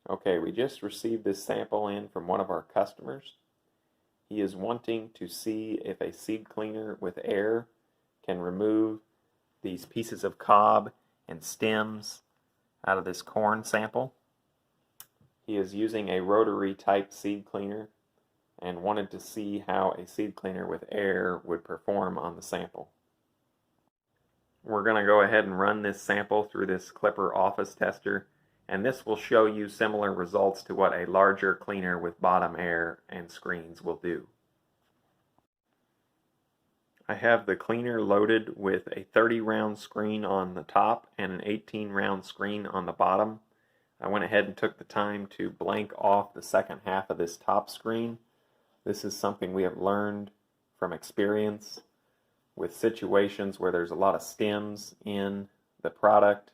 Okay, we just received this sample in from one of our customers. He is wanting to see if a seed cleaner with air can remove these pieces of cob and stems out of this corn sample. He is using a rotary type seed cleaner and wanted to see how a seed cleaner with air would perform on the sample. We're going to go ahead and run this sample through this Clipper office tester, and this will show you similar results to what a larger cleaner with bottom air and screens will do. I have the cleaner loaded with a 30-round screen on the top and an 18-round screen on the bottom. I went ahead and took the time to blank off the second half of this top screen. This is something we have learned from experience with situations where there's a lot of stems in the product.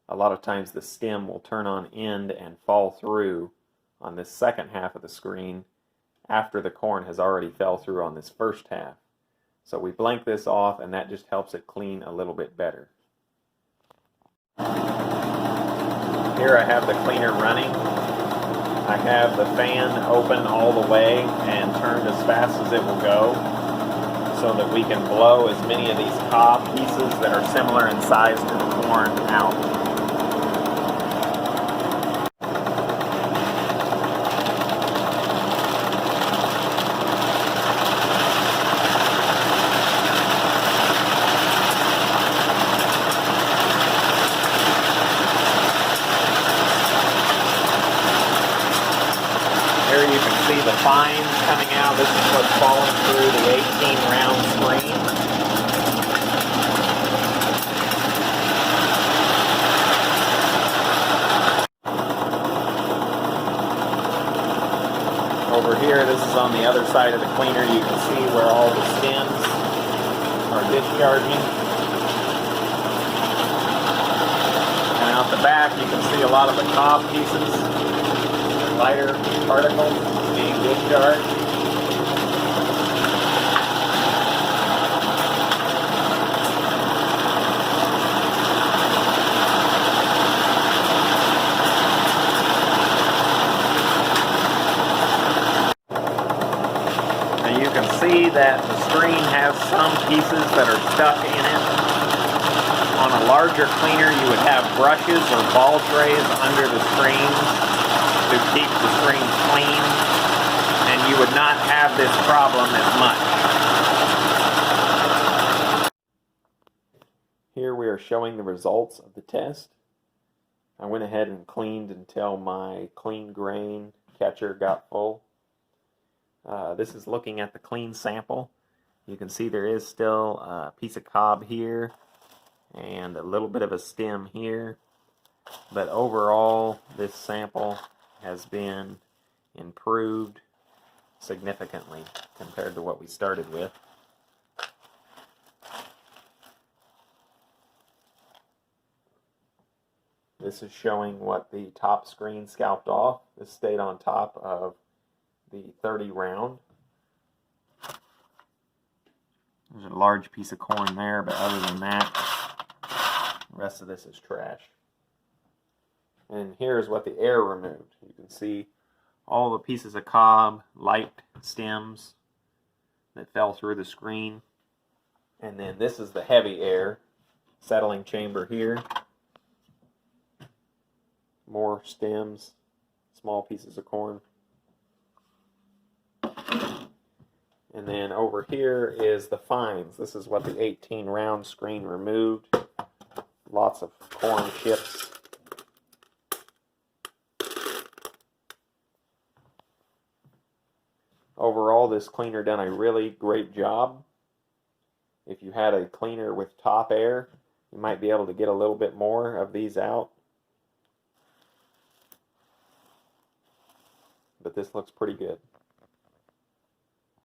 A lot of times the stem will turn on end and fall through on this second half of the screen after the corn has already fell through on this first half. So we blank this off, and that just helps it clean a little bit better. Here I have the cleaner running. I have the fan open all the way and turned as fast as it will go so that we can blow as many of these cob pieces that are similar in size to the corn out. Here you can see the fines coming out. This is what's falling through the 18-round screen. Over here, this is on the other side of the cleaner. You can see where all the stems are discharging. And out the back, you can see a lot of the cob pieces. Lighter particles being discharged. Now you can see that the screen has some pieces that are stuck in it. On a larger cleaner, you would have brushes or ball trays under the screen to keep the screen clean, and you would not have this problem as much. Here we are showing the results of the test. I went ahead and cleaned until my clean grain catcher got full. This is looking at the clean sample. You can see there is still a piece of cob here and a little bit of a stem here, but overall this sample has been improved significantly compared to what we started with. This is showing what the top screen scalped off. This stayed on top of the 30 round. There's a large piece of corn there, but other than that, the rest of this is trash. And here's what the air removed. You can see all the pieces of cob, light stems that fell through the screen. And then this is the heavy air settling chamber here. More stems, small pieces of corn. And then over here is the fines. This is what the 18 round screen removed. Lots of corn chips. Overall, this cleaner done a really great job. If you had a cleaner with top air, you might be able to get a little bit more of these out. But this looks pretty good.